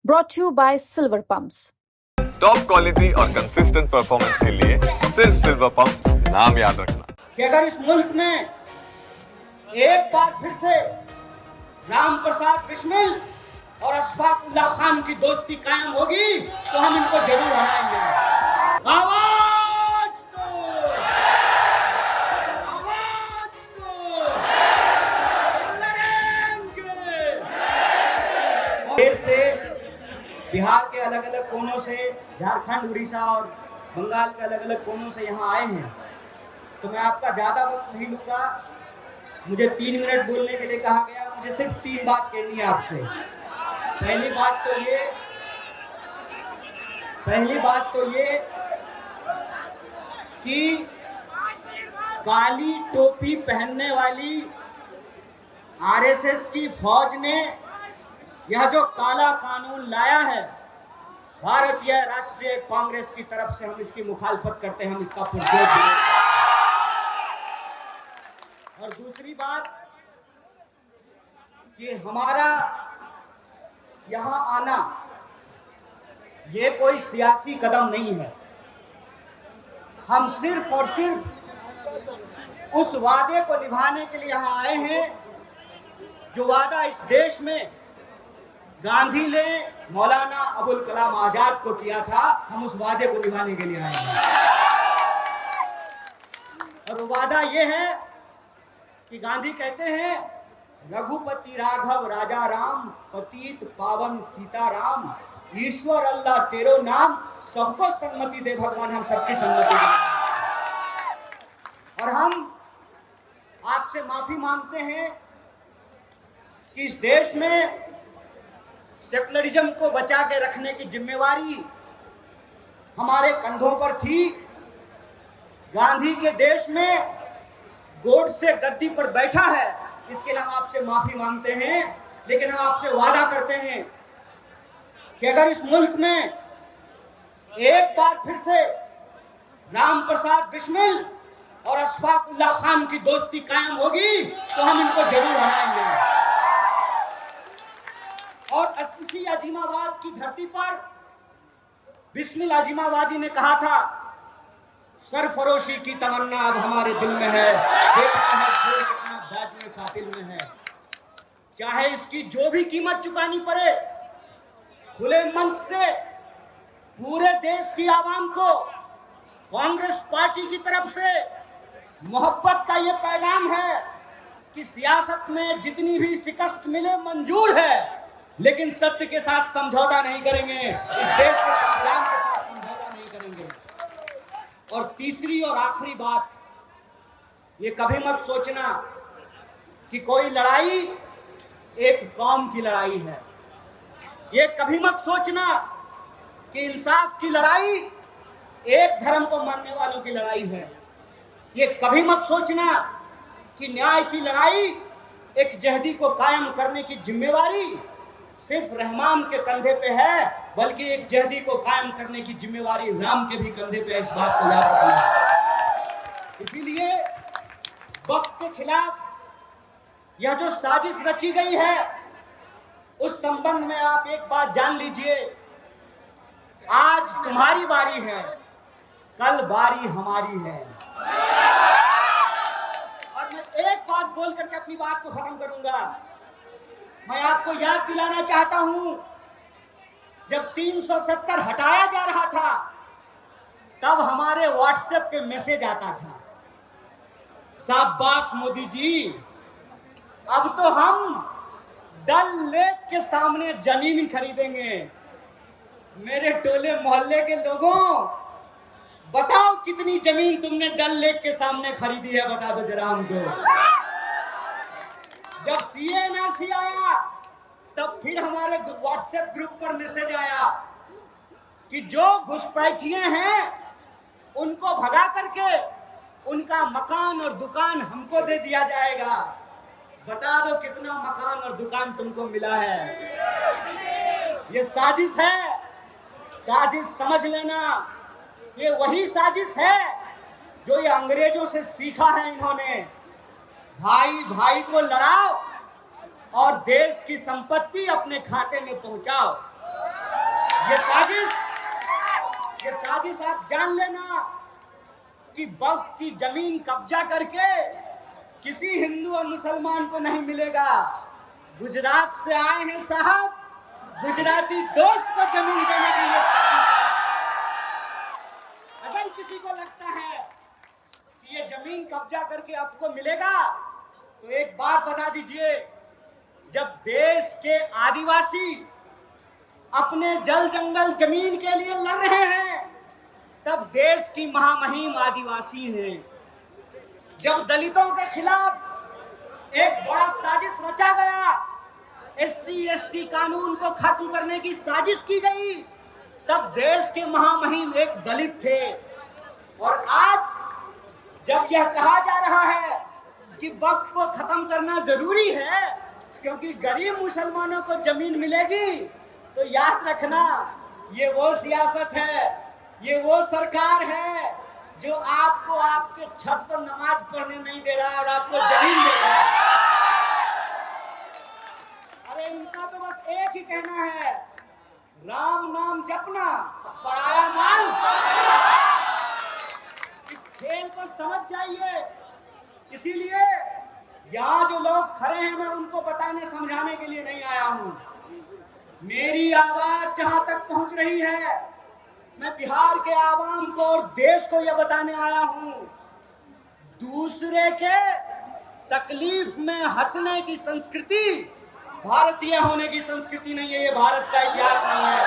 brought to you by Silver Pumps. Top quality और consistent performance के लिए सिर्फ सिल्वर पंप्स नाम याद रखना। कि अगर इस मुल्क में एक बार फिर से राम प्रसाद बिस्मिल और अशफाक उल्लाह खान की दोस्ती कायम होगी तो हम इनको जरूर हराएंगे। आवाज दो! आवाज दो! लड़ेंगे! देर से बिहार के अलग अलग कोनों से, झारखंड, उड़ीसा और बंगाल के अलग अलग कोनों से यहाँ आए हैं, तो मैं आपका ज़्यादा वक्त नहीं लूँगा। मुझे 3 मिनट बोलने के लिए कहा गया। मुझे सिर्फ 3 बात कहनी है आपसे। पहली बात तो ये कि काली टोपी पहनने वाली आरएसएस की फौज ने यह जो काला कानून लाया है, भारतीय राष्ट्रीय कांग्रेस की तरफ से हम इसकी मुखालफत करते हैं, हम इसका पुरजोर विरोध। और दूसरी बात कि हमारा यहाँ आना ये कोई सियासी कदम नहीं है। हम सिर्फ और सिर्फ उस वादे को निभाने के लिए यहाँ आए हैं जो वादा इस देश में गांधी ने मौलाना अबुल कलाम आजाद को किया था। हम उस वादे को निभाने के लिए आए हैं और वो वादा ये है कि गांधी कहते हैं, रघुपति राघव राजा राम, पतित पावन सीताराम, ईश्वर अल्लाह तेरो नाम, सबको सम्मति दे भगवान, हम सबकी सम्मति दे। और हम आपसे माफी मांगते हैं कि इस देश में सेकुलरिज्म को बचा के रखने की जिम्मेवारी हमारे कंधों पर थी। गांधी के देश में गोड से गद्दी पर बैठा है, इसके लिए हम आपसे माफी मांगते हैं। लेकिन हम आपसे वादा करते हैं कि अगर इस मुल्क में एक बार फिर से राम प्रसाद बिस्मिल और अशफाक उल्लाह खान की दोस्ती कायम होगी तो हम इनको जरूर हराएंगे। और इसी अजीमाबाद की धरती पर बिस्मिल अजीमाबादी ने कहा था, सरफरोशी की तमन्ना अब हमारे दिल में है, देखना है जोर कितना बाज में कातिल में है। चाहे इसकी जो भी कीमत चुकानी पड़े, खुले मन से पूरे देश की आवाम को कांग्रेस पार्टी की तरफ से मोहब्बत का ये पैगाम है कि सियासत में जितनी भी शिकस्त मिले मंजूर है, लेकिन सत्य के साथ समझौता नहीं करेंगे, इस देश के संविधान के साथ समझौता नहीं करेंगे। और तीसरी और आखिरी बात, ये कभी मत सोचना कि कोई लड़ाई एक कौम की लड़ाई है। ये कभी मत सोचना कि इंसाफ की लड़ाई एक धर्म को मानने वालों की लड़ाई है। ये कभी मत सोचना कि न्याय की लड़ाई एक जहदी को कायम करने की जिम्मेवारी सिर्फ रहमान के कंधे पे है, बल्कि एक जहदी को कायम करने की जिम्मेवारी राम के भी कंधे पे है। इस बात को याद रखना। इसीलिए वक्त के खिलाफ यह जो साजिश रची गई है, उस संबंध में आप एक बात जान लीजिए, आज तुम्हारी बारी है, कल बारी हमारी है। और मैं एक बात बोल करके अपनी बात को खत्म करूंगा। मैं आपको याद दिलाना चाहता हूं, जब 370 हटाया जा रहा था तब हमारे व्हाट्सएप पे मैसेज आता था, शाबाश मोदी जी, अब तो हम डल लेक के सामने जमीन खरीदेंगे। मेरे टोले मोहल्ले के लोगों, बताओ कितनी जमीन तुमने डल लेक के सामने खरीदी है, बता दो जरा हमको। जब CA/NRC आया तब फिर हमारे व्हाट्सएप ग्रुप पर मैसेज आया कि जो घुसपैठिए हैं उनको भगा करके उनका मकान और दुकान हमको दे दिया जाएगा। बता दो कितना मकान और दुकान तुमको मिला है। ये साजिश है, साजिश समझ लेना। ये वही साजिश है जो ये अंग्रेजों से सीखा है इन्होंने। भाई भाई को लड़ाओ और देश की संपत्ति अपने खाते में पहुंचाओ। ये साजिश आप जान लेना कि वक्फ की जमीन कब्जा करके किसी हिंदू और मुसलमान को नहीं मिलेगा। गुजरात से आए हैं साहब, गुजराती दोस्त को जमीन देने के लिए। अगर किसी को लगता है कि ये जमीन कब्जा करके आपको मिलेगा, तो एक बात बता दीजिए, जब देश के आदिवासी अपने जल जंगल जमीन के लिए लड़ रहे हैं, तब देश की महामहिम आदिवासी हैं। जब दलितों के खिलाफ एक बड़ा साजिश रचा गया, SC/ST कानून को खत्म करने की साजिश की गई, तब देश के महामहिम एक दलित थे। और आज जब यह कहा जा रहा है कि वक्फ को खत्म करना जरूरी है क्योंकि गरीब मुसलमानों को जमीन मिलेगी, तो याद रखना, ये वो सियासत है, ये वो सरकार है जो आपको आपके छत पर नमाज पढ़ने नहीं दे रहा और आपको जमीन दे रहा है। अरे इनका तो बस एक ही कहना है, राम नाम जपना, पराया माल। इस खेल को समझ जाइए। इसीलिए यहाँ जो लोग खड़े हैं, मैं उनको बताने समझाने के लिए नहीं आया हूँ। मेरी आवाज जहां तक पहुंच रही है, मैं बिहार के आवाम को और देश को यह बताने आया हूं, दूसरे के तकलीफ में हंसने की संस्कृति भारतीय होने की संस्कृति नहीं है। ये भारत का इतिहास नहीं है।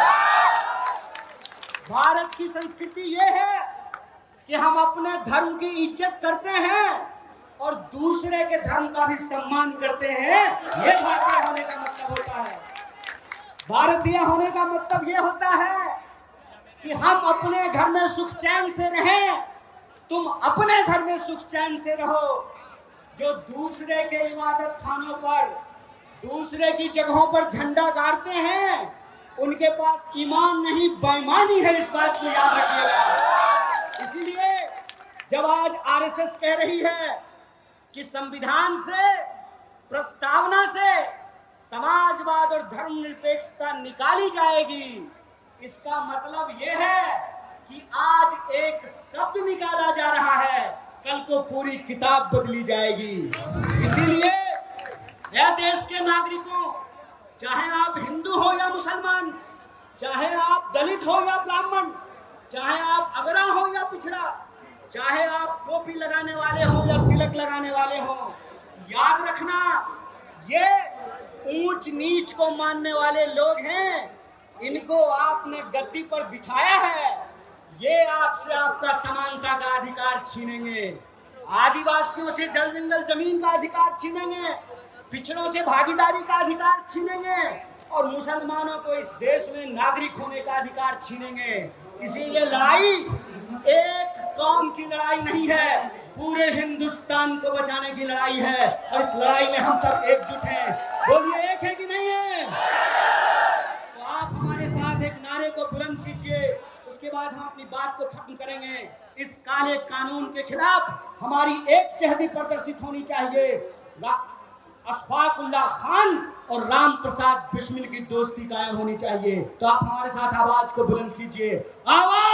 भारत की संस्कृति ये है कि हम अपने धर्म की इज्जत करते हैं और दूसरे के धर्म का भी सम्मान करते हैं। ये भारतीय होने का मतलब होता है। भारतीय होने का मतलब ये होता है कि हम अपने घर में सुख चैन से रहें, तुम अपने घर में सुख चैन से रहो। जो दूसरे के इबादत खानों पर, दूसरे की जगहों पर झंडा गाड़ते हैं, उनके पास ईमान नहीं, बेईमानी है। इस बात को याद रखिएगा। इसीलिए जब आज RSS कह रही है कि संविधान से, प्रस्तावना से समाजवाद और धर्मनिरपेक्षता निकाली जाएगी, इसका मतलब यह है कि आज एक शब्द निकाला जा रहा है, कल को पूरी किताब बदली जाएगी। इसीलिए यह देश के नागरिकों, चाहे आप हिंदू हो या मुसलमान, चाहे आप दलित हो या ब्राह्मण, चाहे आप अगरा हो या पिछड़ा, चाहे आप टोपी लगाने वाले हो या तिलक लगाने वाले हो, याद रखना, ये ऊंच नीच को मानने वाले लोग हैं। इनको आपने गद्दी पर बिठाया है, ये आपसे आपका समानता का अधिकार छीनेंगे, आदिवासियों से जल जंगल जमीन का अधिकार छीनेंगे, पिछड़ों से भागीदारी का अधिकार छीनेंगे और मुसलमानों को इस देश में नागरिक होने का अधिकार छीनेंगे। इसीलिए लड़ाई एक कौम की लड़ाई नहीं है, पूरे हिंदुस्तान को बचाने की लड़ाई है। और इस लड़ाई में हम सब एकजुट हैं। बोलिए, एक है कि नहीं है? तो आप हमारे साथ एक नारे को बुलंद कीजिए, उसके बाद हम अपनी बात को खत्म करेंगे। इस काले कानून के खिलाफ हमारी एक चेहरी प्रदर्शित होनी चाहिए। अशफाकुल्लाह खान और राम प्रसाद बिस्मिल की दोस्ती कायम होनी चाहिए। तो आप हमारे साथ आवाज को बुलंद कीजिए, आवाज